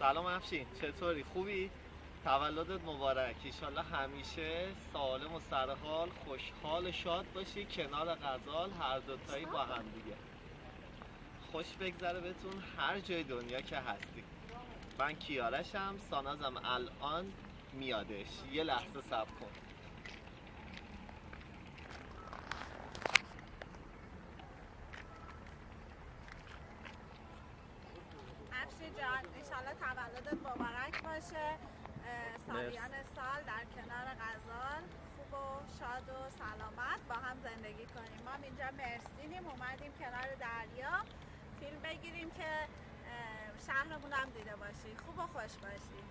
سلام افشین، چطوری؟ خوبی؟ تولدت مبارک. ایشالله همیشه سالم و سرحال خوشحال و شاد باشی کنار غزال، هر دوتایی با هم دیگه. خوش بگذره بهتون هر جای دنیا که هستی. من کیارشم، سانازم الان میادش. یه لحظه صبر کن. افشین جان انشالله تولدت مبارک باشه. سالیان سال در کنار غزال خوب و شاد و سلامت با هم زندگی کنیم. ما اینجا مرسینیم، اومدیم کنار دریا فیلم بگیریم که شهرمون هم دیده باشی. خوب و خوش باشی.